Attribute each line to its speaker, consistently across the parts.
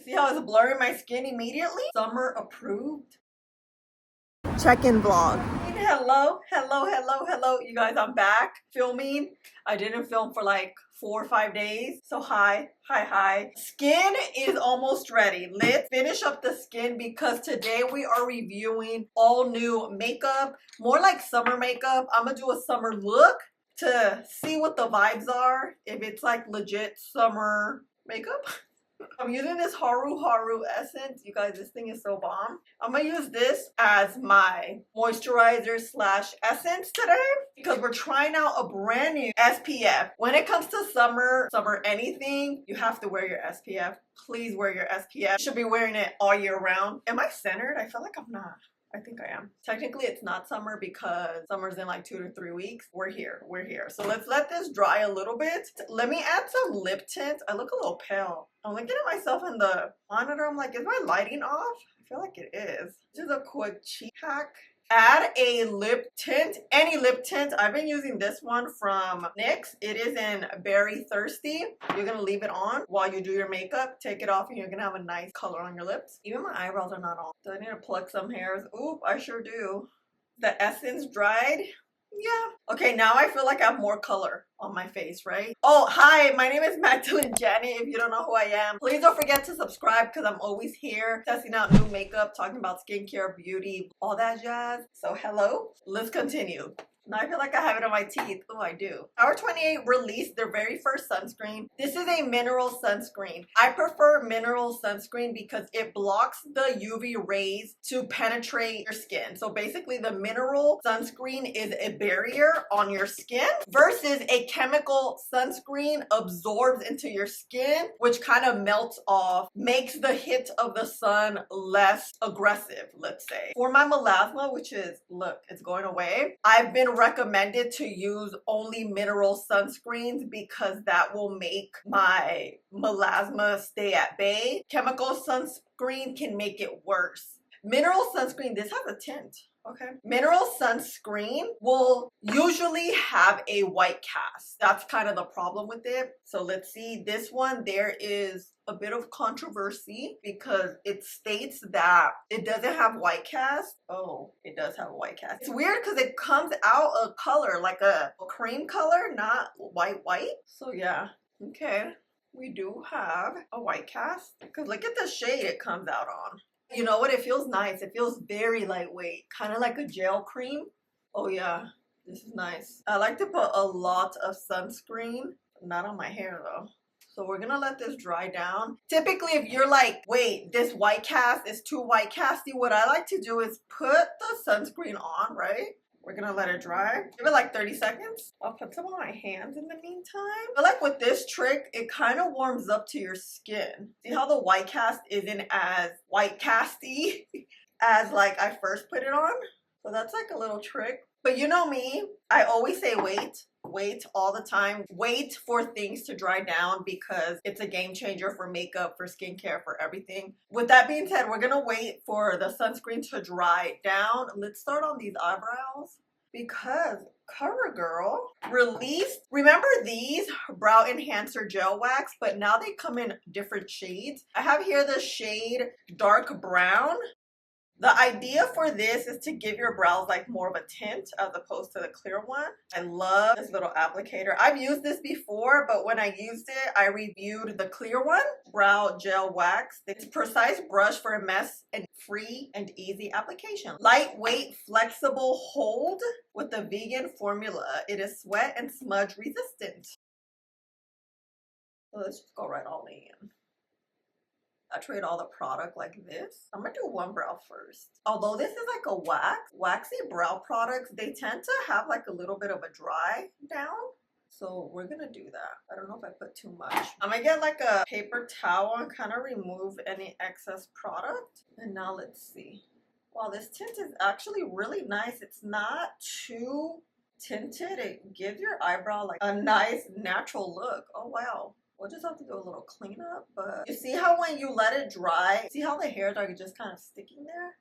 Speaker 1: See how it's blurring my skin immediately? Summer approved.
Speaker 2: Check-in vlog.
Speaker 1: Hello, hello, hello, hello. You guys, I'm back filming. I didn't film for like 4 or 5 days. So hi. Skin is almost ready. Let's finish up the skin because today we are reviewing all new makeup. More like summer makeup. I'm gonna do a summer look to see what the vibes are. If it's like legit summer makeup. I'm using this Haru essence. You guys, this thing is so bomb. I'm gonna use this as my moisturizer slash essence today because we're trying out a brand new SPF. When it comes to summer anything, you have to wear your SPF. Please wear your SPF. You should be wearing it all year round. Am I centered? I feel like I'm not. I think I am. Technically, it's not summer because summer's in like 2 to 3 weeks. We're here. So let's let this dry a little bit. Let me add some lip tint. I look a little pale. I'm looking at myself in the monitor. I'm like, is my lighting off? I feel like it is. Just a quick cheek hack. Add a lip tint, any lip tint. I've been using this one from NYX. It is in Berry Thirsty. You're gonna leave it on while you do your makeup. Take it off and you're gonna have a nice color on your lips. Even my eyebrows are not on. Do I need to pluck some hairs? Oop, I sure do. The essence dried. Yeah. Okay, now I feel like I have more color on my face, right? Oh, hi, my name is Magdalene Jenny. If you don't know who I am, please don't forget to subscribe because I'm always here testing out new makeup, talking about skincare, beauty, all that jazz. So hello, let's continue. Now I feel like I have it on my teeth. Oh, I do. Hour 28 released their very first sunscreen. This is a mineral sunscreen. I prefer mineral sunscreen because it blocks the UV rays to penetrate your skin. So basically the mineral sunscreen is a barrier on your skin versus a chemical sunscreen absorbs into your skin, which kind of melts off, makes the hit of the sun less aggressive, let's say. For my melasma, which is, look, it's going away, I've been recommended to use only mineral sunscreens because that will make my melasma stay at bay. Chemical sunscreen can make it worse. Mineral sunscreen, this has a tint. Okay. Mineral sunscreen will usually have a white cast. That's kind of the problem with it. So let's see, this one, there is a bit of controversy because it states that it doesn't have white cast. Oh, it does have a white cast. It's weird because it comes out a color, like a cream color, not white. So yeah, okay. We do have a white cast because look at the shade it comes out on. You know what? It feels nice. It feels very lightweight, kind of like a gel cream. Oh yeah, this is nice. I like to put a lot of sunscreen, not on my hair though. So we're gonna let this dry down. Typically, if you're like, wait, this white cast is too white casty, what I like to do is put the sunscreen on, right? We're gonna let it dry. Give it like 30 seconds. I'll put some on my hands in the meantime. I feel like with this trick, it kind of warms up to your skin. See how the white cast isn't as white casty as like I first put it on? So that's like a little trick. But you know me, I always say wait all the time. Wait for things to dry down because it's a game changer for makeup, for skincare, for everything. With that being said, we're gonna wait for the sunscreen to dry down. Let's start on these eyebrows because Covergirl released, remember these brow enhancer gel wax, but now they come in different shades. I have here the shade dark brown. The idea for this is to give your brows like more of a tint as opposed to the clear one. I love this little applicator. I've used this before, but when I used it, I reviewed the clear one, brow gel wax. It's a precise brush for a mess and free and easy application. Lightweight, flexible hold with the vegan formula. It is sweat and smudge resistant. So let's just go right all in. I trade all the product like this. I'm gonna do one brow first. Although this is like a waxy brow products, they tend to have like a little bit of a dry down. So we're gonna do that. I don't know if I put too much. I'm gonna get like a paper towel and kind of remove any excess product. And now let's see. Wow, this tint is actually really nice. It's not too tinted. It gives your eyebrow like a nice natural look. Oh wow. We'll just have to do a little cleanup, but you see how when you let it dry, see how the hairs are just kind of sticking there?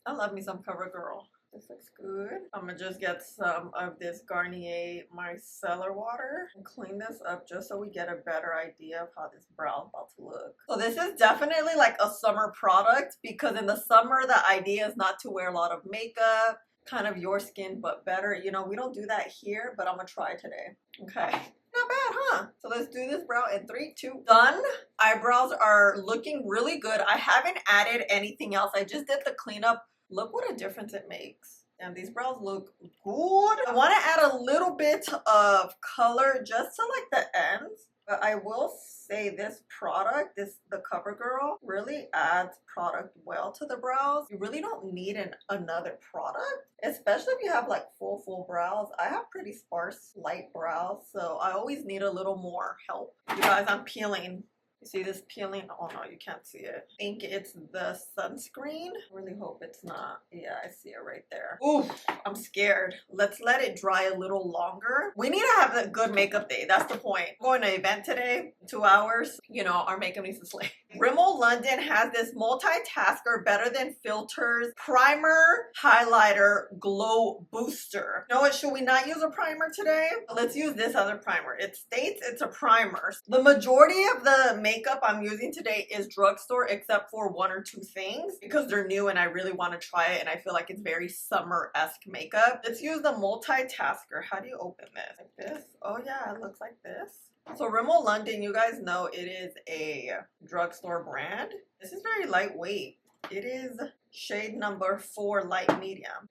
Speaker 1: I love me some Covergirl. This looks good. I'm gonna just get some of this Garnier Micellar water and clean this up just so we get a better idea of how this brow is about to look. So this is definitely like a summer product because in the summer the idea is not to wear a lot of makeup, kind of your skin but better. You know, we don't do that here, but I'm gonna try today. Okay. Not bad, huh? So let's do this brow in 3, 2, done. Eyebrows are looking really good. I haven't added anything else. I just did the cleanup. Look what a difference it makes. And these brows look good. I want to add a little bit of color just to like the ends. But I will say this product, the Covergirl, really adds product well to the brows. You really don't need another product, especially if you have like full brows. I have pretty sparse, light brows, so I always need a little more help. You guys, I'm peeling. You see this peeling? Oh no, you can't see it. I think it's the sunscreen. Really hope it's not. Yeah, I see it right there. Ooh, I'm scared. Let's let it dry a little longer. We need to have a good makeup day. That's the point. I'm going to an event today, 2 hours. You know, our makeup needs to slay. Rimmel London has this multitasker better than filters primer highlighter glow booster. You know what? Should we not use a primer today? Let's use this other primer. It states it's a primer. The majority of the makeup I'm using today is drugstore except for 1 or 2 things because they're new and I really want to try it and I feel like it's very summer-esque makeup. Let's use the multitasker. How do you open this? Like this? Oh yeah, it looks like this. So Rimmel London, you guys know it is a drugstore brand. This is very lightweight. It is shade number 4 light medium.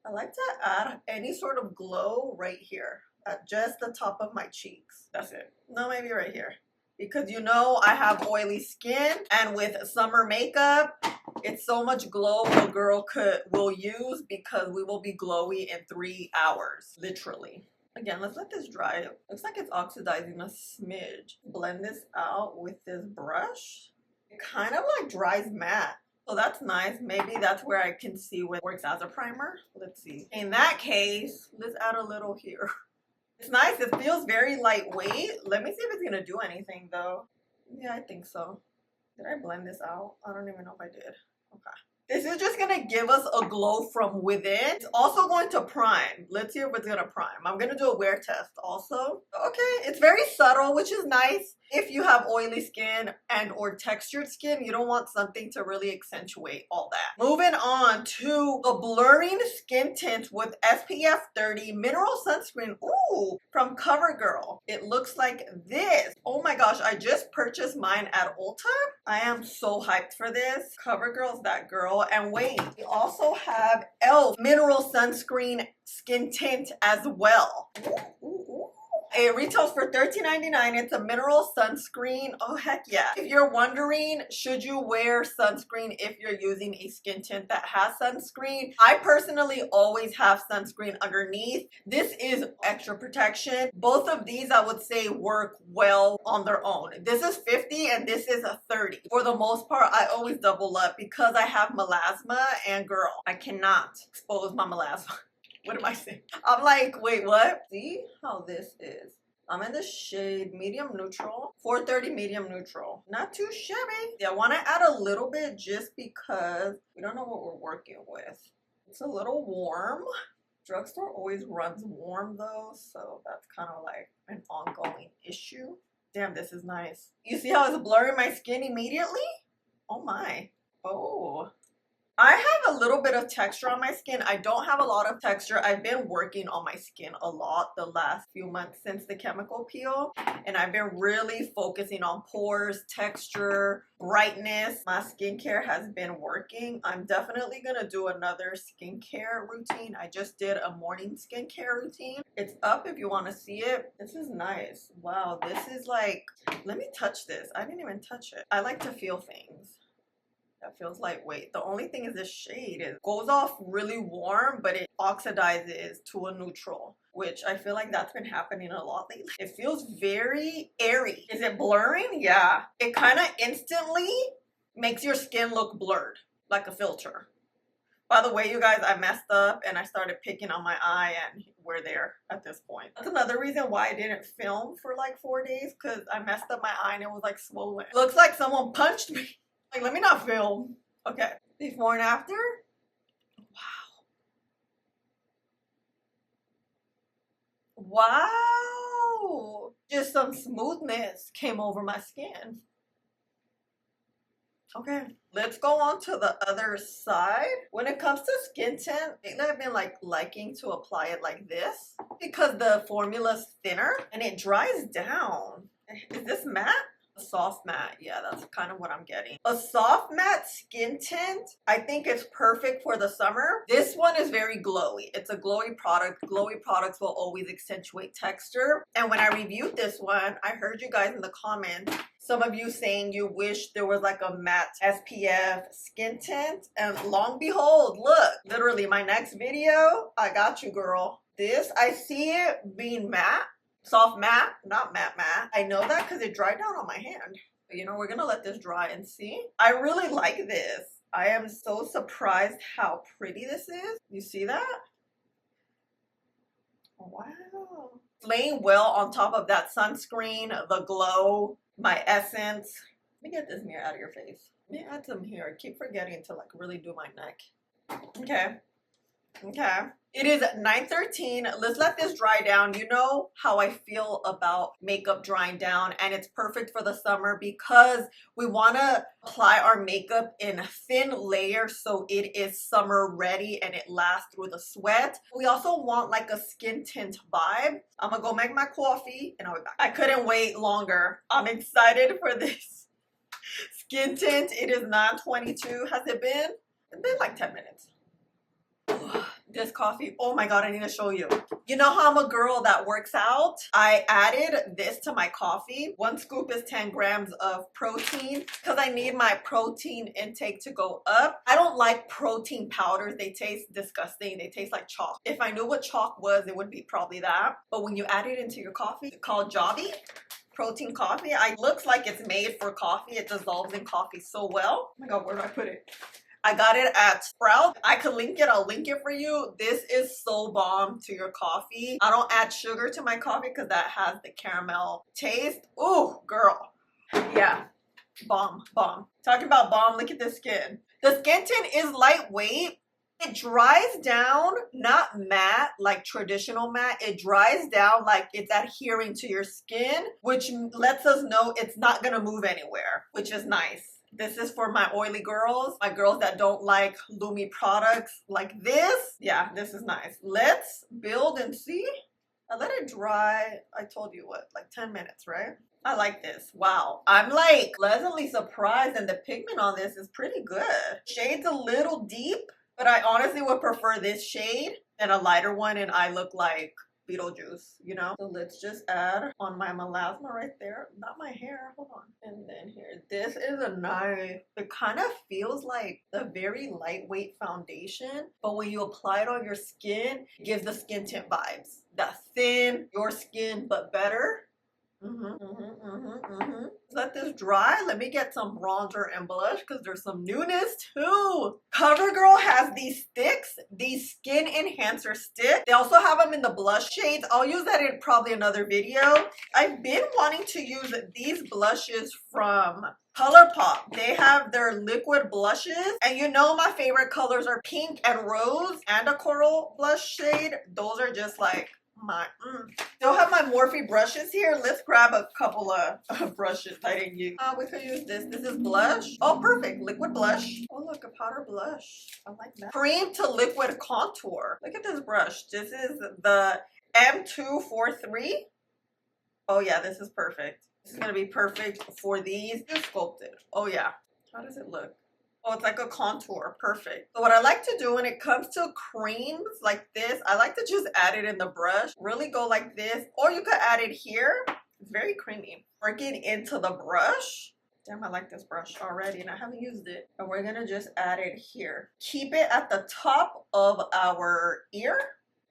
Speaker 1: I like to add any sort of glow right here at just the top of my cheeks. That's it. No, maybe right here. Because you know I have oily skin and with summer makeup, it's so much glow a girl will use because we will be glowy in 3 hours, literally. Again, let's let this dry. Looks like it's oxidizing a smidge. Blend this out with this brush. It kind of like dries matte. So that's nice. Maybe that's where I can see what works as a primer. Let's see. In that case, let's add a little here. It's nice. It feels very lightweight. Let me see if it's going to do anything though. Yeah, I think so. Did I blend this out? I don't even know if I did. Okay. This is just going to give us a glow from within. It's also going to prime. Let's see if it's going to prime. I'm going to do a wear test also. Okay, it's very subtle, which is nice. If you have oily skin and or textured skin, you don't want something to really accentuate all that. Moving on to the blurring skin tint with SPF 30 mineral sunscreen. Ooh, from Covergirl. It looks like this. Oh my gosh, I just purchased mine at Ulta. I am so hyped for this. Covergirl's that girl. And wait, we also have e.l.f. mineral sunscreen skin tint as well. Ooh, ooh, ooh. It retails for $13.99. It's a mineral sunscreen. Oh, heck yeah. If you're wondering, should you wear sunscreen if you're using a skin tint that has sunscreen? I personally always have sunscreen underneath. This is extra protection. Both of these, I would say, work well on their own. This is 50 and this is a 30. For the most part, I always double up because I have melasma and girl, I cannot expose my melasma. What am I saying? I'm like, wait, what? See how this is. I'm in the shade medium neutral, 430 medium neutral. Not too shabby. Yeah, I want to add a little bit just because we don't know what we're working with. It's a little warm. Drugstore always runs warm though, so that's kind of like an ongoing issue. Damn, this is nice. You see how it's blurring my skin immediately? Oh my. Oh. I have a little bit of texture on my skin. I don't have a lot of texture. I've been working on my skin a lot the last few months since the chemical peel. And I've been really focusing on pores, texture, brightness. My skincare has been working. I'm definitely going to do another skincare routine. I just did a morning skincare routine. It's up if you want to see it. This is nice. Wow, this is like, let me touch this. I didn't even touch it. I like to feel things. That feels lightweight. The only thing is this shade. It goes off really warm, but it oxidizes to a neutral, which I feel like that's been happening a lot lately. It feels very airy. Is it blurring? Yeah. It kind of instantly makes your skin look blurred, like a filter. By the way, you guys, I messed up and I started picking on my eye and we're there at this point. That's another reason why I didn't film for like 4 days, because I messed up my eye and it was like swollen. Looks like someone punched me. Like, let me not film. Okay. Before and after. Wow. Wow. Just some smoothness came over my skin. Okay, let's go on to the other side. When it comes to skin tint, lately I've been like liking to apply it like this because the formula's thinner and it dries down. Is this matte? A soft matte, yeah, that's kind of what I'm getting. A soft matte skin tint, I think it's perfect for the summer. This one is very glowy. It's a glowy product. Glowy products will always accentuate texture. And when I reviewed this one, I heard you guys in the comments, some of you saying you wish there was like a matte SPF skin tint. And long behold, look, literally my next video, I got you, girl. This, I see it being matte. Soft matte, not matte matte. I know that because it dried down on my hand. But you know, we're gonna let this dry and see. I really like this. I am so surprised how pretty this is. You see that? Wow. Laying well on top of that sunscreen, the glow, my essence. Let me get this mirror out of your face. Let me add some here. I keep forgetting to like really do my neck. Okay. Okay. It is 9:13. Let's let this dry down. You know how I feel about makeup drying down, and it's perfect for the summer because we want to apply our makeup in thin layers so it is summer ready and it lasts through the sweat. We also want like a skin tint vibe. I'm gonna go make my coffee and I'll be back. I couldn't wait longer. I'm excited for this skin tint. It is 9:22. Has it been? It's been like 10 minutes. This coffee, oh my god, I need to show you. You know how I'm a girl that works out? I added this to my coffee. 1 scoop is 10 grams of protein because I need my protein intake to go up. I don't like protein powders. They taste disgusting. They taste like chalk. If I knew what chalk was, it would be probably that. But when you add it into your coffee, it's called Jobby protein coffee. It looks like it's made for coffee. It dissolves in coffee so well. Oh my god, where do I put it? I got it at Sprout. I could link it. I'll link it for you. This is so bomb to your coffee. I don't add sugar to my coffee because that has the caramel taste. Ooh, girl. Yeah. Bomb. Bomb. Talking about bomb, look at the skin. The skin tint is lightweight. It dries down, not matte, like traditional matte. It dries down like it's adhering to your skin, which lets us know it's not going to move anywhere, which is nice. This is for my oily girls, my girls that don't like loomy products like this. Yeah, this is nice. Let's build and see. I let it dry. I told you what, like 10 minutes, right? I like this. Wow. I'm like pleasantly surprised, and the pigment on this is pretty good. Shade's a little deep, but I honestly would prefer this shade than a lighter one, and I look like Beetlejuice, you know? So let's just add on my melasma right there. Not my hair, hold on. And then here, this is a nice, it kind of feels like a very lightweight foundation, but when you apply it on your skin, it gives the skin tint vibes. That thin, your skin, but better. Let this dry. Let me get some bronzer and blush because there's some newness too. Covergirl has these sticks, these skin enhancer sticks. They also have them in the blush shades. I'll use that in probably another video. I've been wanting to use these blushes from Colourpop. They have their liquid blushes, and you know my favorite colors are pink and rose and a coral blush shade. Those are just like my Still have my Morphe brushes here. Let's grab a couple of brushes I didn't use. We could use this. This is blush. Oh, perfect. Liquid blush. Oh, look, a powder blush. I like that. Cream to liquid contour. Look at this brush. This is the M243. Oh yeah, this is perfect. This is gonna be perfect for these. Just sculpted. Oh yeah. How does it look? Oh, it's like a contour. Perfect. So what I like to do when it comes to creams like this, I like to just add it in the brush. Really go like this. Or you could add it here. It's very creamy. Working into the brush. Damn, I like this brush already and I haven't used it. And we're going to just add it here. Keep it at the top of our ear.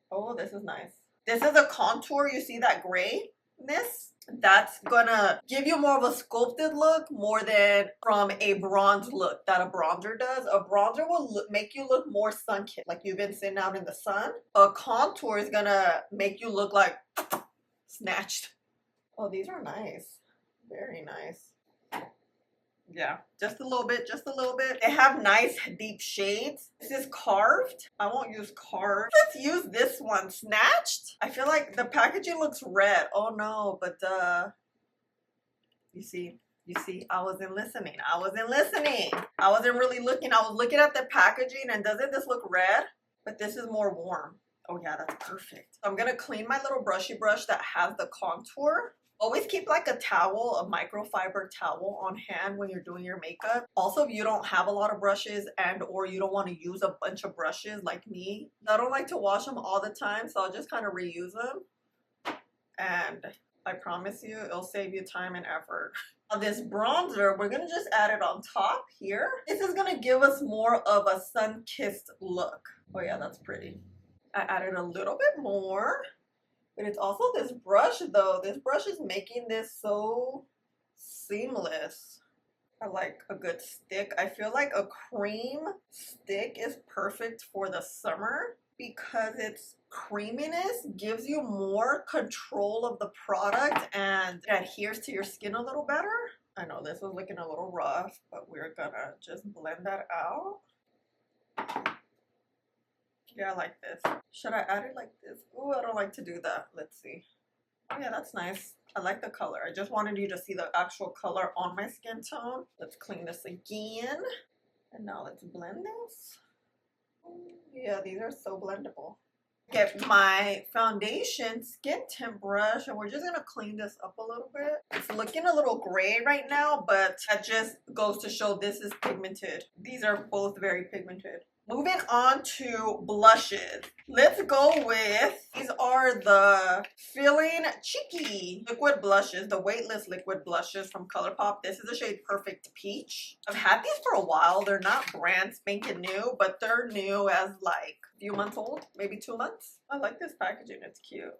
Speaker 1: Oh, this is nice. This is a contour. You see that grayness? That's gonna give you more of a sculpted look more than from a bronze look that a bronzer does. A bronzer will make you look more sun-kissed, like you've been sitting out in the sun. A contour is gonna make you look like snatched. Oh, these are nice. Very nice. Yeah, just a little bit, just a little bit. They have nice deep shades. This is carved. I won't use carved. Let's use this one, snatched. I feel like the packaging looks red. Oh no, but you see, I wasn't listening. I wasn't listening. I wasn't really looking. I was looking at the packaging and doesn't this look red? But this is more warm. Oh yeah, that's perfect. I'm gonna clean my little brushy brush that has the contour. Always keep like a towel, a microfiber towel on hand when you're doing your makeup. Also, if you don't have a lot of brushes and or you don't want to use a bunch of brushes like me, I don't like to wash them all the time, so I'll just kind of reuse them. And I promise you, it'll save you time and effort. Now this bronzer, we're gonna just add it on top here. This is gonna give us more of a sun-kissed look. Oh yeah, that's pretty. I added a little bit more. But it's also this brush though. This brush is making this so seamless. I like a good stick. I feel like a cream stick is perfect for the summer because its creaminess gives you more control of the product and it adheres to your skin a little better. I know this was looking a little rough, but we're gonna just blend that out. Yeah, I like this. Should I add it like this? Oh, I don't like to do that. Let's see. Oh yeah, that's nice. I like the color. I just wanted you to see the actual color on my skin tone. Let's clean this again. And now let's blend this. Yeah, these are so blendable. Get my foundation skin tint brush and we're just gonna clean this up a little bit. It's looking a little gray right now, but that just goes to show this is pigmented. These are both very pigmented. Moving on to blushes. Let's go with, these are the Feeling Cheeky liquid blushes, the weightless liquid blushes from Colourpop. This is the shade Perfect Peach. I've had these for a while. They're not brand spanking new, but they're new as like a few months old, maybe 2 months. I like this packaging, it's cute.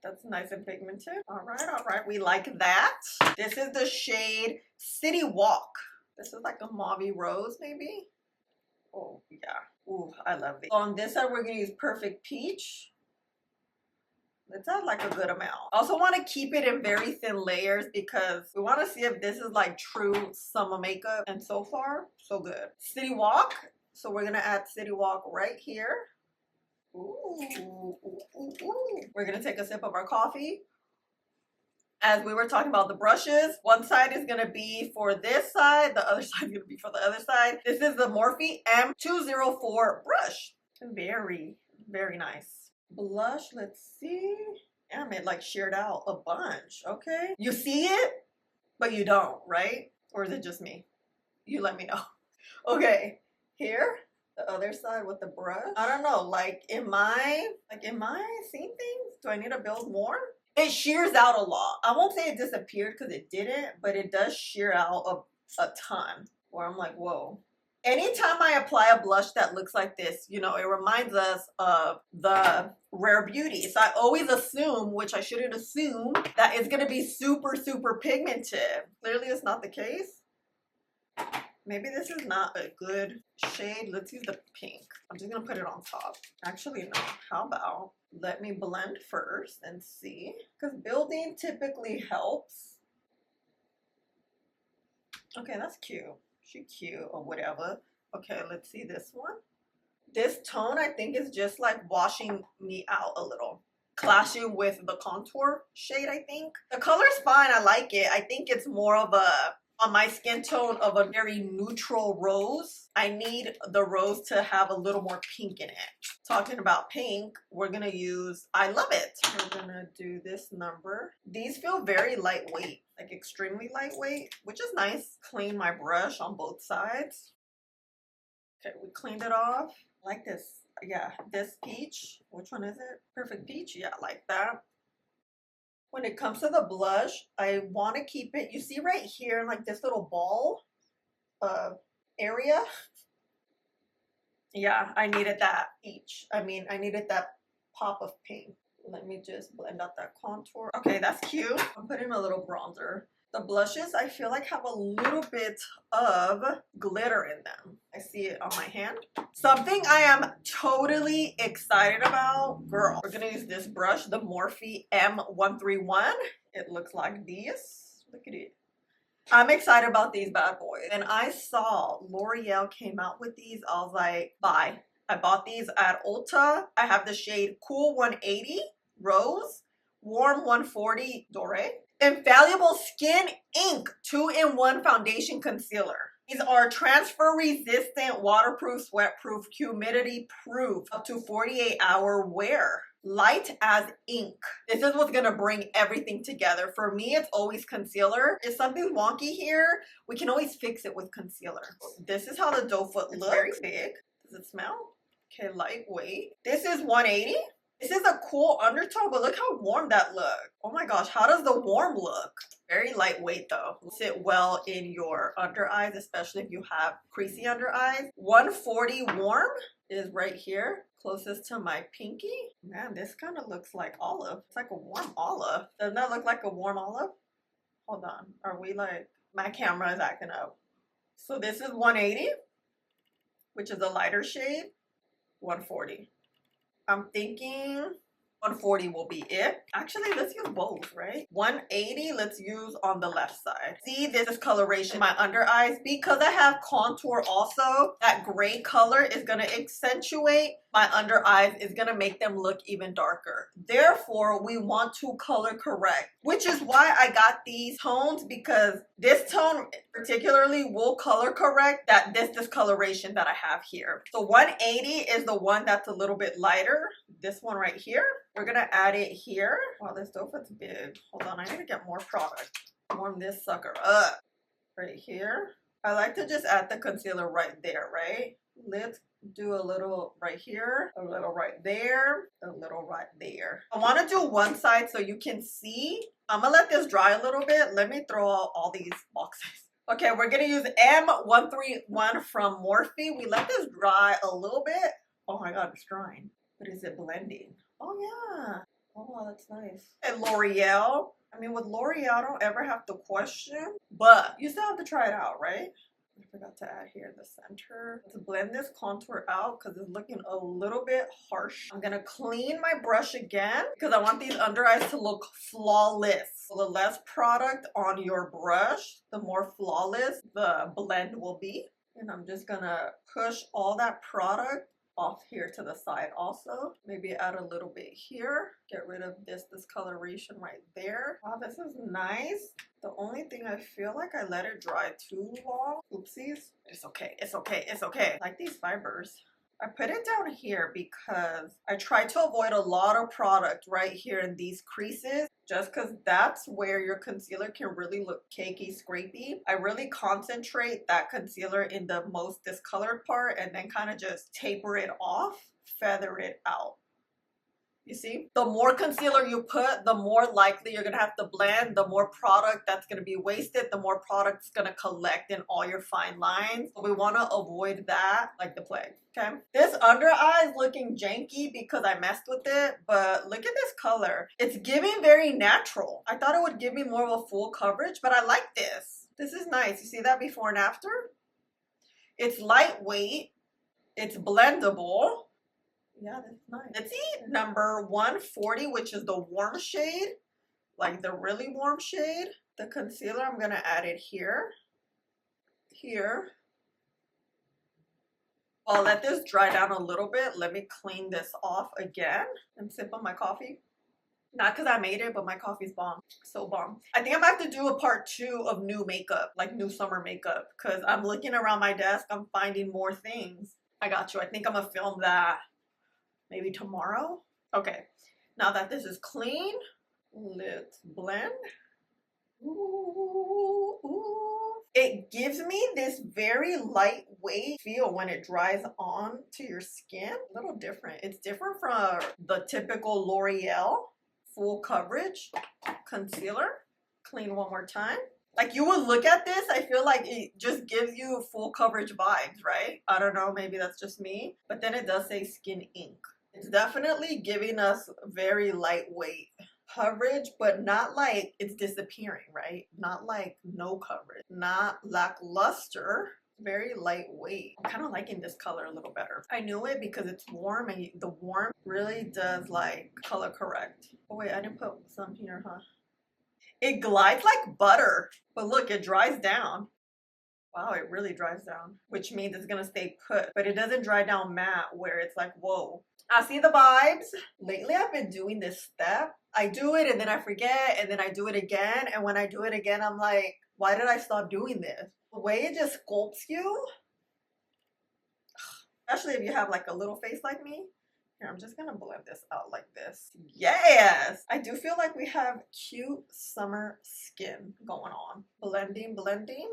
Speaker 1: That's nice and pigmented. All right, we like that. This is the shade City Walk. This is like a mauve rose maybe. Oh yeah, ooh, I love it. On this side, we're gonna use Perfect Peach. Let's add like a good amount. I also want to keep it in very thin layers because we want to see if this is like true summer makeup. And so far, so good. City Walk. So we're gonna add City Walk right here. Ooh, ooh, ooh, ooh. We're gonna take a sip of our coffee. As we were talking about the brushes, one side is going to be for this side, the other side is going to be for the other side. This is the Morphe M204 brush. Very, very nice. Blush, let's see. Damn, it like sheared out a bunch. Okay. You see it, but you don't, right? Or is it just me? You let me know. Okay, here, the other side with the brush. I don't know, like, am I seeing things? Do I need to build more? It shears out a lot. I won't say it disappeared because it didn't, but it does shear out a ton. Where I'm like, whoa. Anytime I apply a blush that looks like this, you know, it reminds us of the Rare Beauty. So I always assume, which I shouldn't assume, that it's going to be super, super pigmented. Clearly it's not the case. Maybe this is not a good shade. Let's use the pink. I'm just going to put it on top. Actually, no. How about let me blend first and see. Because building typically helps. Okay, that's cute. She cute or whatever. Okay, let's see this one. This tone, I think, is just like washing me out a little. Clashing with the contour shade, I think. The color's fine. I like it. I think it's more of a, on my skin tone, of a very neutral rose. I need the rose to have a little more pink in it. Talking about pink, we're gonna use I Love It. We're gonna do this number. These feel very lightweight, like extremely lightweight, which is nice. Clean my brush on both sides. Okay, we cleaned it off. I like this. Yeah, this peach. Which one is it? Perfect Peach. Yeah, I like that. When it comes to the blush, I want to keep it, you see right here, like this little ball area. Yeah, I needed that peach. I needed that pop of pink. Let me just blend out that contour. Okay, that's cute. I'm putting a little bronzer. The blushes, I feel like have a little bit of glitter in them. I see it on my hand. Something I am totally excited about, girl. We're gonna use this brush, the Morphe M131. It looks like this. Look at it. I'm excited about these bad boys. And I saw L'Oreal came out with these. I was like, buy. I bought these at Ulta. I have the shade Cool 180 Rose, Warm 140 Doré. Infallible Skin Ink 2-in-1 Foundation Concealer. These are transfer resistant, waterproof, sweat-proof, humidity-proof, up to 48-hour wear. Light as ink. This is what's gonna bring everything together. For me, it's always concealer. If something's wonky here, we can always fix it with concealer. This is how the doe foot looks. Very big. Does it smell? Okay, lightweight. This is 180. This is a cool undertone, but look how warm that looks. Oh my gosh, how does the warm look? Very lightweight though. Sit well in your under eyes, especially if you have creasy under eyes. 140 warm is right here, closest to my pinky. Man, this kind of looks like olive. It's like a warm olive. Doesn't that look like a warm olive? Hold on, are we like, my camera is acting up. So this is 180, which is a lighter shade. 140. I'm thinking 140 will be it. Actually, let's use both, right? 180, let's use on the left side. See, this discoloration in my under eyes. Because I have contour also, that gray color is gonna accentuate my under eyes, is gonna make them look even darker. Therefore, we want to color correct, which is why I got these tones, because this tone particularly will color correct this discoloration that I have here. So 180 is the one that's a little bit lighter. This one right here. We're gonna add it here. Wow, this doe foot's big. Hold on, I need to get more product. Warm this sucker up. Right here. I like to just add the concealer right there, right? Let's do a little right here, a little right there, a little right there. I want to do one side so you can see. I'm gonna let this dry a little bit. Let me throw out all these boxes. Okay, we're gonna use M131 from Morphe. We let this dry a little bit. Oh my god, it's drying. But is it blending? Oh yeah. Oh wow, that's nice. And L'Oreal. I mean, with L'Oreal, I don't ever have to question, but you still have to try it out, right? I forgot to add here in the center. Let's blend this contour out because it's looking a little bit harsh. I'm gonna clean my brush again because I want these under eyes to look flawless. So the less product on your brush, the more flawless the blend will be. And I'm just gonna push all that product off here to the side also. Maybe add a little bit here. Get rid of this discoloration right there. Wow, this is nice. The only thing I feel like I let it dry too long. Oopsies. It's okay, it's okay, it's okay. I like these fibers. I put it down here because I try to avoid a lot of product right here in these creases, just because that's where your concealer can really look cakey, scrapey. I really concentrate that concealer in the most discolored part and then kind of just taper it off, feather it out. You see, the more concealer you put, the more likely you're gonna have to blend, the more product that's gonna be wasted, the more product's gonna collect in all your fine lines. So we wanna avoid that like the plague, okay? This under eye is looking janky because I messed with it, but look at this color. It's giving very natural. I thought it would give me more of a full coverage, but I like this. This is nice. You see that before and after? It's lightweight. It's blendable. Yeah, that's nice. Let's see number 140, which is the warm shade, like the really warm shade. The concealer, I'm gonna add it here, here. I'll let this dry down a little bit. Let me clean this off again and sip on my coffee. Not because I made it, but my coffee's bomb. So bomb. I think I'm gonna have to do a part 2 of new makeup, like new summer makeup, because I'm looking around my desk, I'm finding more things. I got you. I think I'm gonna film that maybe tomorrow. Okay, now that this is clean, let's blend. Ooh, ooh. It gives me this very lightweight feel when it dries on to your skin. A little different. It's different from the typical L'Oreal full coverage concealer. Clean one more time. Like you would look at this, I feel like it just gives you full coverage vibes, right? I don't know, maybe that's just me. But then it does say skin ink. It's definitely giving us very lightweight coverage, but not like it's disappearing, right? Not like no coverage, not lackluster, very lightweight. I'm kind of liking this color a little better. I knew it because it's warm and the warm really does like color correct. Oh wait, I didn't put some here, huh? It glides like butter, but look, it dries down. Wow, it really dries down, which means it's gonna stay put, but it doesn't dry down matte where it's like, whoa. I see the vibes. Lately, I've been doing this step. I do it and then I forget, and then I do it again, and when I do it again, I'm like, why did I stop doing this? The way it just sculpts you, especially if you have like a little face like me. Here, I'm just gonna blend this out like this. Yes! I do feel like we have cute summer skin going on. Blending, blending,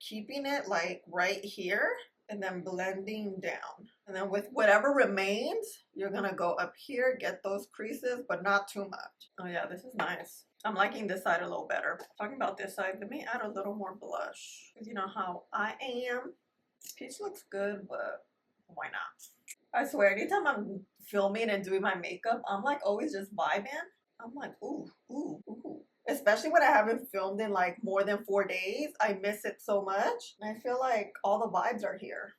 Speaker 1: keeping it like right here, and then blending down. And then with whatever remains, you're gonna go up here, get those creases, but not too much. Oh yeah, this is nice. I'm liking this side a little better. Talking about this side, let me add a little more blush. Because you know how I am. This piece looks good, but why not? I swear, anytime I'm filming and doing my makeup, I'm like always just vibing. I'm like, ooh, ooh, ooh. Especially when I haven't filmed in like more than 4 days. I miss it so much. And I feel like all the vibes are here.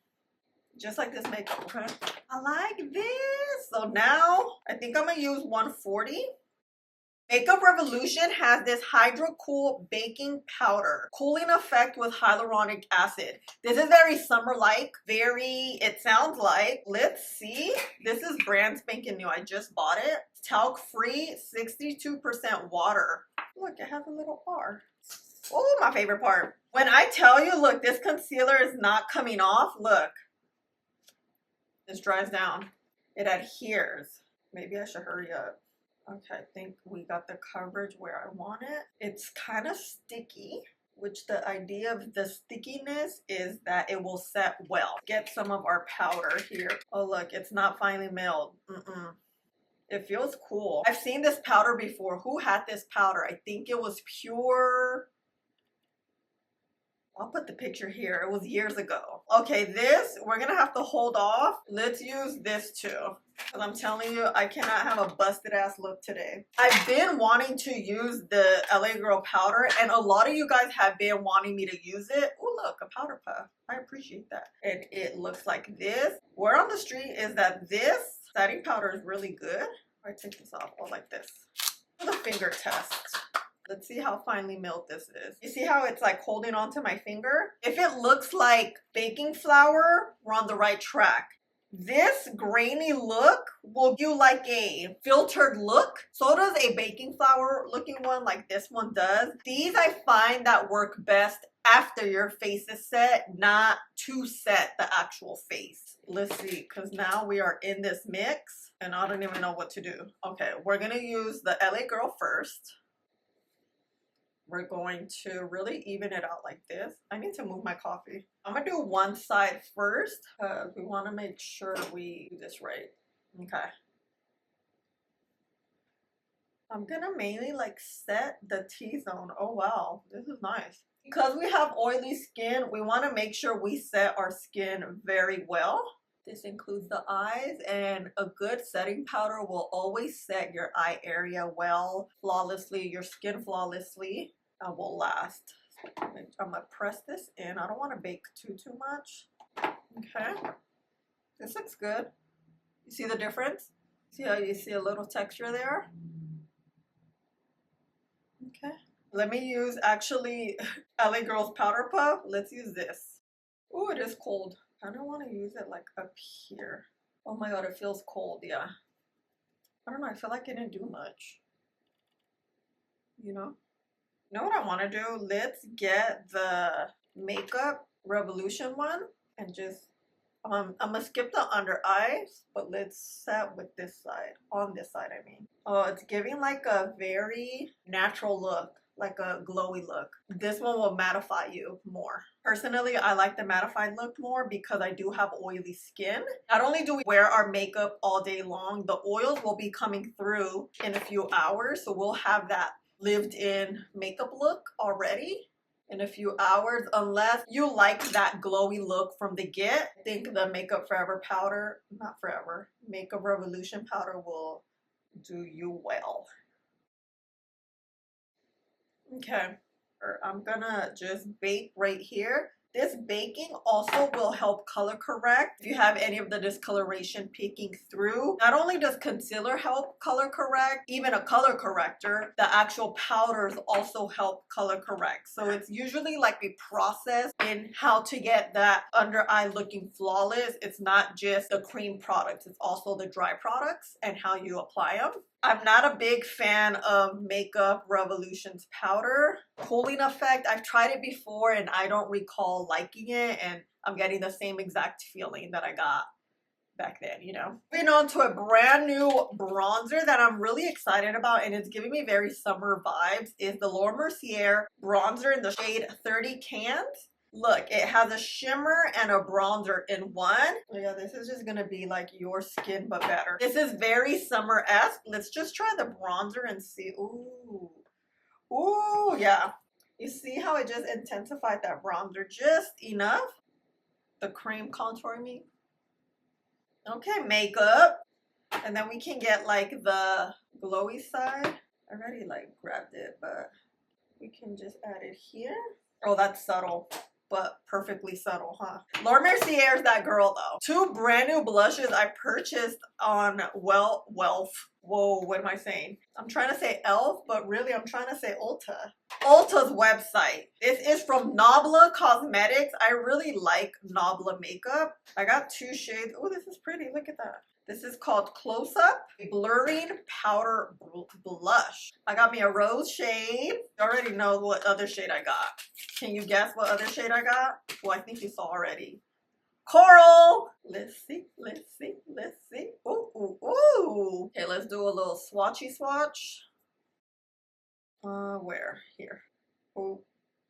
Speaker 1: Just like this makeup, okay? I like this. So now, I think I'm gonna use 140. Makeup Revolution has this Hydro Cool Baking Powder. Cooling effect with hyaluronic acid. This is very summer-like. Very, it sounds like. Let's see. This is brand spanking new. I just bought it. Talc-free, 62% water. Look, it has a little bar. Oh, my favorite part. When I tell you, look, this concealer is not coming off. Look. This dries down. It adheres. Maybe I should hurry up. Okay, I think we got the coverage where I want it. It's kind of sticky, which the idea of the stickiness is that it will set well. Get some of our powder here. Oh, look, it's not finely milled. It feels cool. I've seen this powder before. Who had this powder? I think it was Pure. I'll put the picture here. It was years ago. Okay, this, we're gonna have to hold off. Let's use this too. Because I'm telling you, I cannot have a busted ass look today. I've been wanting to use the LA Girl powder, and a lot of you guys have been wanting me to use it. Oh, look, a powder puff. I appreciate that. And it looks like this. Word on the street is that this setting powder is really good. I take this off, oh, like this. For the finger test. Let's see how finely milled this is. You see how it's like holding onto my finger? If it looks like baking flour, we're on the right track. This grainy look will give you like a filtered look. So does a baking flour looking one like this one does. These I find that work best after your face is set, not to set the actual face. Let's see, because now we are in this mix and I don't even know what to do. Okay, we're gonna use the LA Girl first. We're going to really even it out like this. I need to move my coffee. I'm gonna do one side first because we want to make sure we do this right. Okay. I'm gonna mainly like set the T-zone. Oh wow, this is nice. Because we have oily skin, we want to make sure we set our skin very well. This includes the eyes, and a good setting powder will always set your eye area well, flawlessly, your skin flawlessly, and will last. I'm gonna press this in. I don't want to bake too much. Okay, this looks good. You see the difference? See how you see a little texture there? Okay. Let me use actually LA Girl's Powder Puff. Let's use this. Oh, it is cold. I don't want to use it like up here. Oh my god, it feels cold, yeah. I don't know, I feel like it didn't do much. You know? You know what I want to do? Let's get the Makeup Revolution one and just, I'm gonna skip the under eyes, but let's set with this side, on this side I mean. Oh, it's giving like a very natural look. Like a glowy look. This one will mattify you more. Personally, I like the mattified look more because I do have oily skin. Not only do we wear our makeup all day long, the oils will be coming through in a few hours. So we'll have that lived in makeup look already in a few hours. Unless you like that glowy look from the get, I think the Makeup Forever powder, not forever, Makeup Revolution powder will do you well. Okay, I'm gonna just bake right here. This baking also will help color correct if you have any of the discoloration peeking through. Not only does concealer help color correct, even a color corrector, the actual powders also help color correct. So it's usually like a process in how to get that under eye looking flawless. It's not just the cream products, it's also the dry products and how you apply them. I'm not a big fan of Makeup Revolution's powder. Cooling effect, I've tried it before and I don't recall liking it, and I'm getting the same exact feeling that I got back then, you know. Moving on to a brand new bronzer that I'm really excited about and it's giving me very summer vibes is the Merccier bronzer in the shade 30 Cans. Look, it has a shimmer and a bronzer in one. Oh yeah, this is just gonna be like your skin but better. This is very summer-esque. Let's just try the bronzer and see. Ooh. Ooh, yeah. You see how it just intensified that bronzer just enough? The cream contouring me. Okay, makeup. And then we can get like the glowy side. I already like grabbed it, but we can just add it here. Oh, that's subtle, but perfectly subtle, huh? Merccier is that girl though. Two brand new blushes I purchased on Whoa, what am I saying? I'm trying to say Elf, but really I'm trying to say Ulta. Ulta's website. This is from Nabla Cosmetics. I really like Nabla makeup. I got two shades. Oh, this is pretty. Look at that. This is called Close Up Blurring Powder Blush. I got me a rose shade. I already know what other shade I got. Can you guess what other shade I got? Well, I think you saw already. Coral. Let's see. Ooh, ooh, ooh. Okay, let's do a little swatchy swatch. Where? Here. Oh,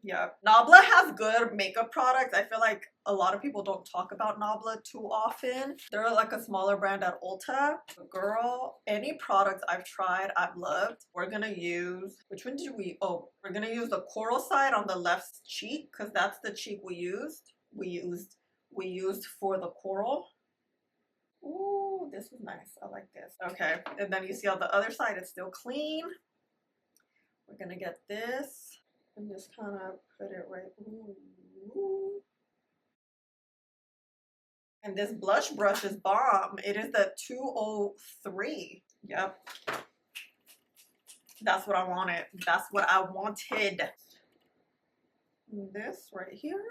Speaker 1: yeah. Nabla has good makeup products. I feel like a lot of people don't talk about Nabla too often. They're like a smaller brand at Ulta. Girl, any products I've tried, I've loved. We're gonna use, which one did we, oh, we're gonna use the coral side on the left cheek because that's the cheek we used for the coral. Ooh, this is nice. I like this. Okay, and then you see on the other side, it's still clean. We're gonna get this and just kind of put it right. Ooh. And this blush brush is bomb. It is the 203. Yep. That's what I wanted. That's what I wanted. This right here.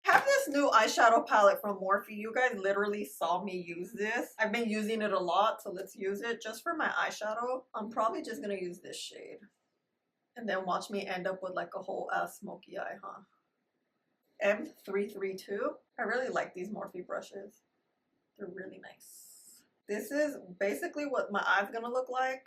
Speaker 1: I have this new eyeshadow palette from Morphe. You guys literally saw me use this. I've been using it a lot, so let's use it just for my eyeshadow. I'm probably just gonna use this shade. And then watch me end up with like a whole ass smoky eye, huh? M332. I really like these Morphe brushes. They're really nice. This is basically what my eye's gonna look like.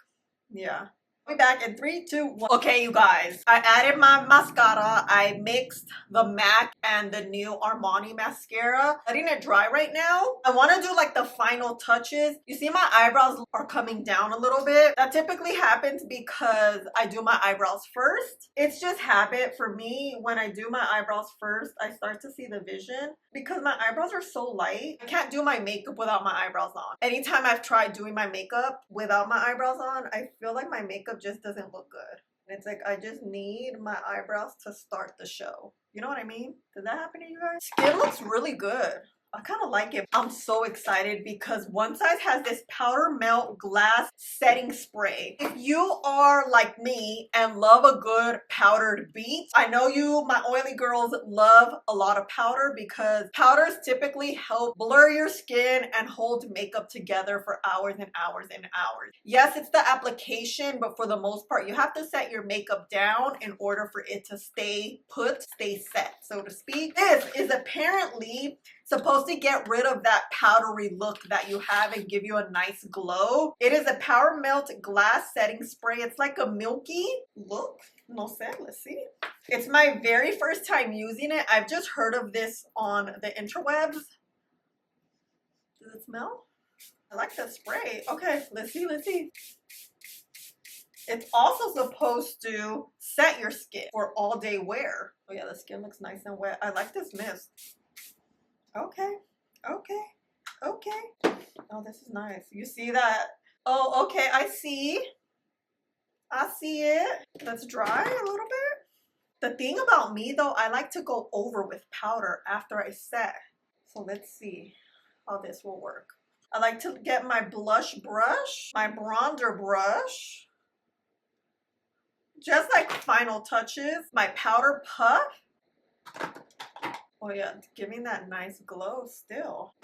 Speaker 1: Yeah. I'll be back in 3, 2, 1. Okay, you guys, I added my mascara. I mixed the MAC and the new Armani mascara. Letting it dry right now. I want to do like the final touches. You see my eyebrows are coming down a little bit. That typically happens because I do my eyebrows first. It's just habit for me. When I do my eyebrows first, I start to see the vision. Because my eyebrows are so light, I can't do my makeup without my eyebrows on. Anytime I've tried doing my makeup without my eyebrows on, I feel like my makeup just doesn't look good. And it's like I just need my eyebrows to start the show. You know what I mean? Does that happen to you guys? Skin looks really good. I kind of like it. I'm so excited because One Size has this powder melt glass setting spray. If you are like me and love a good powdered beat, I know you, my oily girls, love a lot of powder because powders typically help blur your skin and hold makeup together for hours and hours and hours. Yes, it's the application, but for the most part, you have to set your makeup down in order for it to stay put, stay set, so to speak. This is apparently supposed to get rid of that powdery look that you have and give you a nice glow. It is a Power Melt Glass Setting Spray. It's like a milky look. No sé, let's see. It's my very first time using it. I've just heard of this on the interwebs. Does it smell? I like that spray. Okay, let's see. It's also supposed to set your skin for all day wear. Oh yeah, the skin looks nice and wet. I like this mist. Okay. Oh, this is nice. You see that? Oh, okay, I see it. Let's dry a little bit. The thing about me though, I like to go over with powder after I set. So let's see how this will work. I like to get my blush brush, my bronzer brush, just like final touches, my powder puff. Oh yeah, it's giving that nice glow still.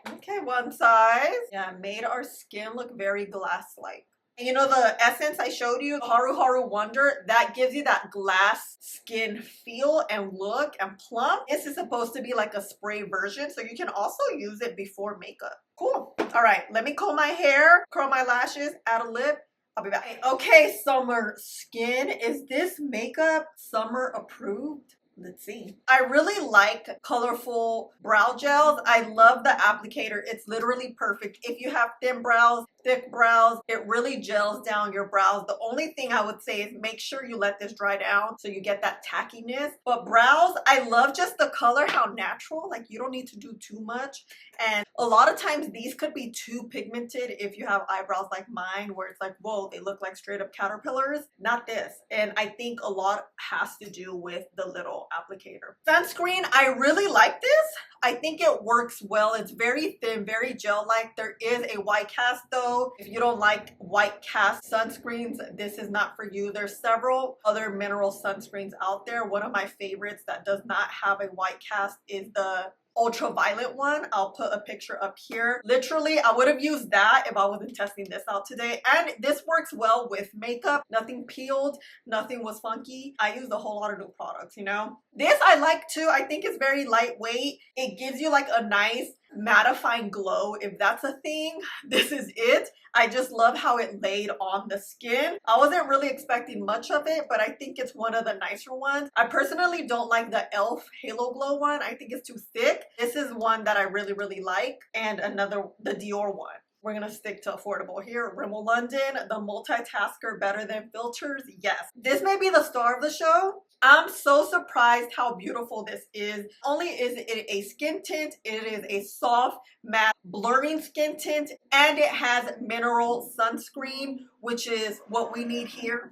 Speaker 1: Okay, one size. Yeah, made our skin look very glass-like. And you know the essence I showed you, Haru Haru Wonder, that gives you that glass skin feel and look and plump. This is supposed to be like a spray version, so you can also use it before makeup. Cool. All right, let me comb my hair, curl my lashes, add a lip. I'll be back. Okay, summer skin. Is this makeup summer approved? Let's see. I really like colorful brow gels. I love the applicator. It's literally perfect. If you have thin brows, thick brows, it really gels down your brows. The only thing I would say is make sure you let this dry down so you get that tackiness. But brows, I love just the color, how natural. Like you don't need to do too much. And a lot of times these could be too pigmented if you have eyebrows like mine where it's like, whoa, they look like straight up caterpillars. Not this. And I think a lot has to do with the little applicator. Sunscreen, I really like this. I think it works well. It's very thin, very gel-like. There is a white cast though. If you don't like white cast sunscreens, this is not for you. There's several other mineral sunscreens out there. One of my favorites that does not have a white cast is the ultraviolet one. I'll put a picture up here. Literally, I would have used that if I wasn't testing this out today. And this works well with makeup. Nothing peeled, nothing was funky. I used a whole lot of new products, you know. This I like too. I think it's very lightweight. It gives you like a nice mattifying glow. If that's a thing, this is it. I just love how it laid on the skin. I wasn't really expecting much of it, but I think it's one of the nicer ones. I personally don't like the e.l.f. Halo Glow one. I think it's too thick. This is one that I really, really like. And another, the Dior one. We're gonna stick to affordable here. Rimmel London, the multitasker better than filters. Yes, this may be the star of the show. I'm so surprised how beautiful this is. Only is it a skin tint, it is a soft, matte, blurring skin tint, and it has mineral sunscreen, which is what we need here.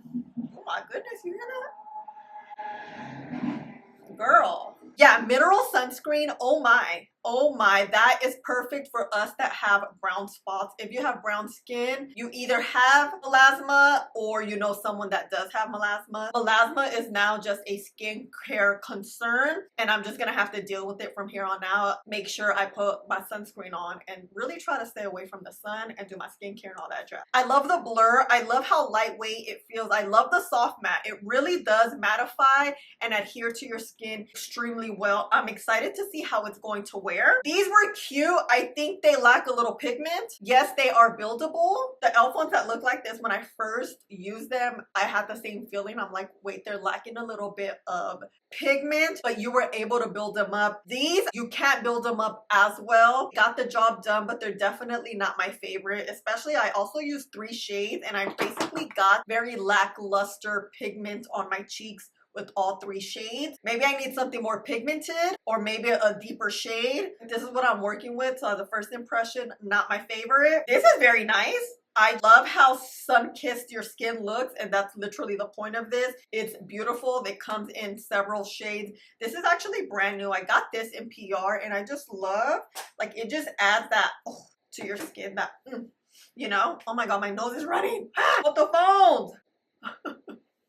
Speaker 1: Oh my goodness, you hear that? Girl. Yeah, mineral sunscreen, oh my, that is perfect for us that have brown spots. If you have brown skin, you either have melasma or you know someone that does have melasma. Melasma is now just a skincare concern, and I'm just gonna have to deal with it from here on out. Make sure I put my sunscreen on and really try to stay away from the sun and do my skincare and all that jazz. I love the blur. I love how lightweight it feels. I love the soft matte. It really does mattify and adhere to your skin extremely well. I'm excited to see how it's going to wear. These were cute. I think they lack a little pigment. Yes, they are buildable. The e.l.f. ones that look like this, when I first used them, I had the same feeling. I'm like, wait, they're lacking a little bit of pigment, but you were able to build them up. These, you can't build them up as well. Got the job done, but they're definitely not my favorite. Especially, I also used 3 shades, and I basically got very lackluster pigment on my cheeks with all 3 shades. Maybe I need something more pigmented or maybe a deeper shade. This is what I'm working with, so the first impression, not my favorite. This is very nice. I love how sun-kissed your skin looks, and that's literally the point of this. It's beautiful. It comes in several shades. This is actually brand new. I got this in PR, and I just love, like, it just adds that to your skin, that, you know? Oh my God, my nose is running. What the phone?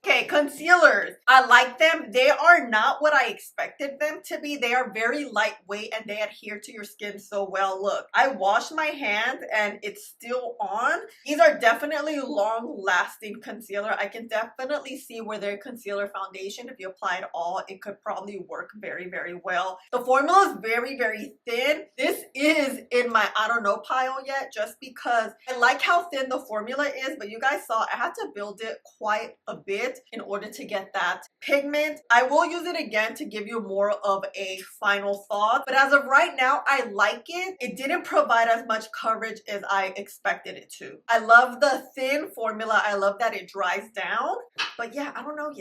Speaker 1: Okay, concealers. I like them. They are not what I expected them to be. They are very lightweight and they adhere to your skin so well. Look, I washed my hands and it's still on. These are definitely long-lasting concealer. I can definitely see where their concealer foundation, if you apply it all, it could probably work very, very well. The formula is very, very thin. This is in my I don't know pile yet just because I like how thin the formula is, but you guys saw I had to build it quite a bit in order to get that pigment. I will use it again to give you more of a final thought, but as of right now, I like it. It didn't provide as much coverage as I expected it to. I love the thin formula. I love that it dries down, but yeah, I don't know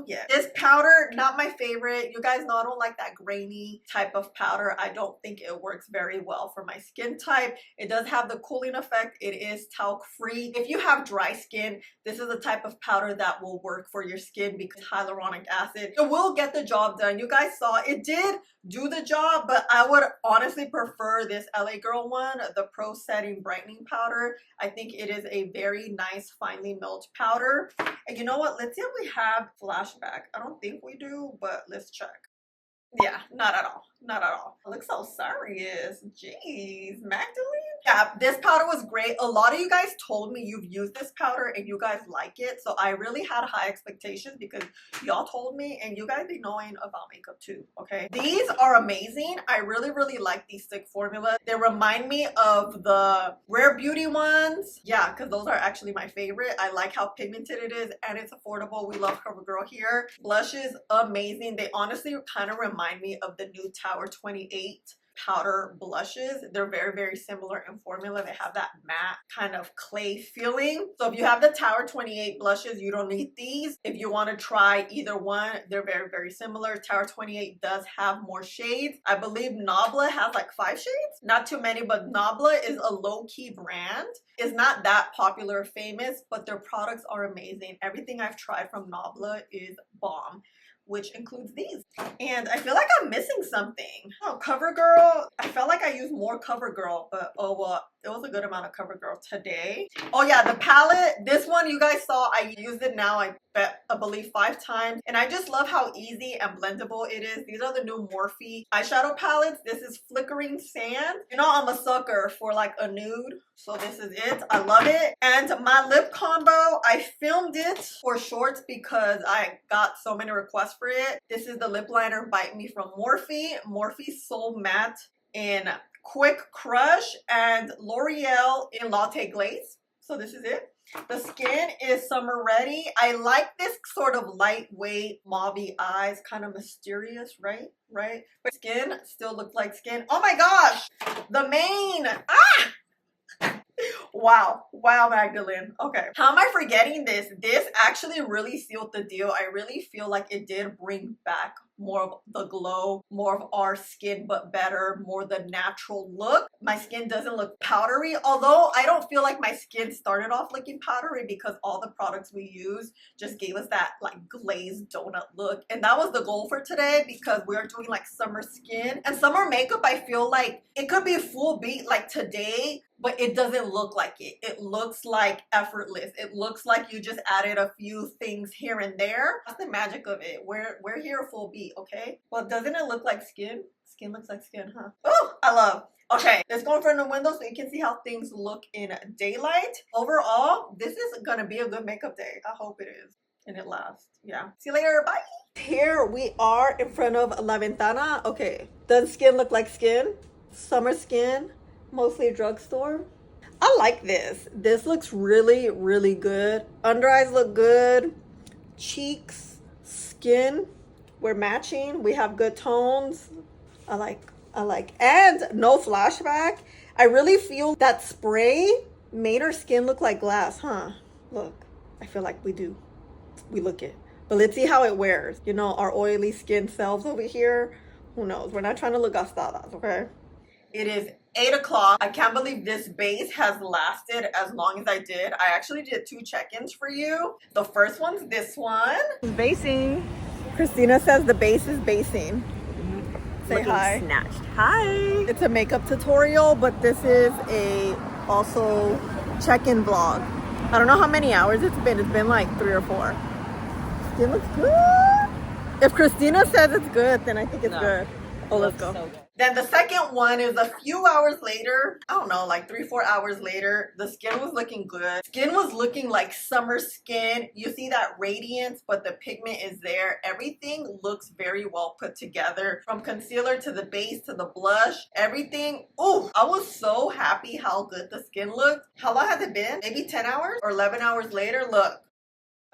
Speaker 1: yet. This powder, not my favorite. You guys know I don't like that grainy type of powder. I don't think it works very well for my skin type. It does have the cooling effect. It is talc free. If you have dry skin, this is the type of powder that will work for your skin because hyaluronic acid. It will get the job done. You guys saw it did do the job, but I would honestly prefer this LA Girl one, the Pro Setting Brightening Powder. I think it is a very nice finely milled powder. And you know what? Let's see if we have flashback. I don't think we do, but let's check. Yeah, not at all. Not at all. I look so serious. Jeez, Magdalene. Yeah, this powder was great. A lot of you guys told me you've used this powder and you guys like it. So I really had high expectations because y'all told me, and you guys be knowing about makeup too, okay? These are amazing. I really, really like these stick formulas. They remind me of the Rare Beauty ones. Yeah, because those are actually my favorite. I like how pigmented it is and it's affordable. We love Covergirl here. Blushes, amazing. They honestly kind of remind me of the new Tower 28 powder blushes. They're very, very similar in formula. They have that matte kind of clay feeling. So if you have the Tower 28 blushes, you don't need these. If you want to try either one, they're very, very similar. Tower 28 does have more shades. I believe Nabla has like 5 shades. Not too many, but Nabla is a low-key brand. It's not that popular or famous, but their products are amazing. Everything I've tried from Nabla is bomb, which includes these. And I feel like I'm missing something. Oh, CoverGirl. I felt like I used more CoverGirl, but oh well, it was a good amount of CoverGirl today. Oh yeah, the palette. This one you guys saw, I used it now, I believe 5 times. And I just love how easy and blendable it is. These are the new Morphe eyeshadow palettes. This is Flickering Sand. You know I'm a sucker for like a nude, so this is it. I love it. And my lip combo, I filmed it for shorts because I got so many requests for it. This is the lip liner Bite Me from Morphe. Morphe Soul Matte in Quick Crush and L'Oreal in Latte Glaze. So this is it. The skin is summer ready. I like this sort of lightweight mauve eyes, kind of mysterious, right? But skin still looks like skin. Oh my gosh, the mane. Wow, Magdalene. Okay, how am I forgetting this? This actually really sealed the deal. I really feel like it did bring back more of the glow, more of our skin, but better, more the natural look. My skin doesn't look powdery, although I don't feel like my skin started off looking powdery because all the products we use just gave us that like glazed donut look. And that was the goal for today because we are doing like summer skin and summer makeup. I feel like it could be full beat like today, but it doesn't look like it. It looks like effortless. It looks like you just added a few things here and there. That's the magic of it. We're here full beat, okay? Well, doesn't it look like skin? Skin looks like skin, huh? Oh, I love. Okay, let's go in front of the window so you can see how things look in daylight. Overall, this is gonna be a good makeup day. I hope it is. And it lasts. Yeah. See you later. Bye. Here we are in front of La Ventana. Okay, does skin look like skin? Summer skin. Mostly a drugstore. I like this. This looks really, really good. Under eyes look good. Cheeks, skin, we're matching. We have good tones. I like. And no flashback. I really feel that spray made our skin look like glass, huh? Look, I feel like we do. We look it. But let's see how it wears. You know, our oily skin selves over here. Who knows? We're not trying to look gastadas, okay? It is 8 o'clock. I can't believe this base has lasted as long as I did. I actually did 2 check-ins for you. The first one's this one.
Speaker 2: Basing. Christina says the base is basing. Say
Speaker 3: Looking
Speaker 2: hi.
Speaker 3: Snatched. Hi.
Speaker 2: It's a makeup tutorial, but this is a also check-in vlog. I don't know how many hours it's been. It's been like 3 or 4. Skin looks good. If Christina says it's good, then I think it's good. Oh, let's go.
Speaker 3: So good.
Speaker 1: Then the second one is a few hours later. I don't know, like 3-4 hours later. The skin was looking good. Skin was looking like summer skin. You see that radiance, but the pigment is there. Everything looks very well put together. From concealer to the base to the blush, everything. Oh, I was so happy how good the skin looked. How long has it been? Maybe 10 hours or 11 hours later. Look.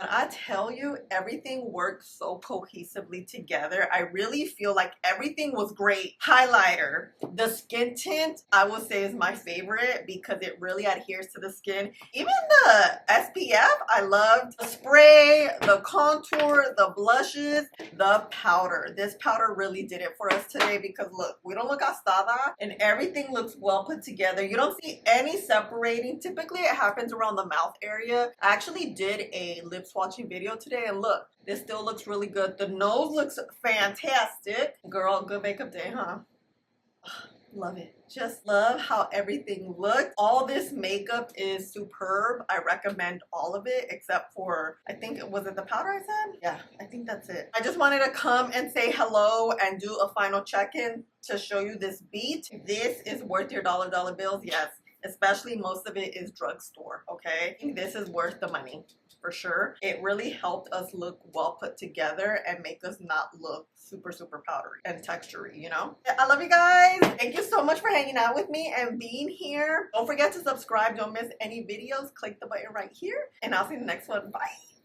Speaker 1: When I tell you everything worked so cohesively together, I really feel like everything was great. Highlighter, the skin tint, I would say is my favorite because it really adheres to the skin. Even the SPF, I loved. The spray, the contour, the blushes, the powder. This powder really did it for us today because look, we don't look gastada and everything looks well put together. You don't see any separating. Typically it happens around the mouth area. I actually did a lip swatching video today, and look, this still looks really good. The nose looks fantastic. Girl, good makeup day, huh? Love it. Just love how everything looks. All this makeup is superb. I recommend all of it except for, I think, was it the powder I said? Yeah, I think that's it. I just wanted to come and say hello and do a final check-in to show you this beat. This is worth your dollar bills, yes. Especially most of it is drugstore, okay? I think this is worth the money. For sure. It really helped us look well put together and make us not look super powdery and textury, you know? I love you guys. Thank you so much for hanging out with me and being here. Don't forget to subscribe. Don't miss any videos. Click the button right here and I'll see you in the next one. Bye.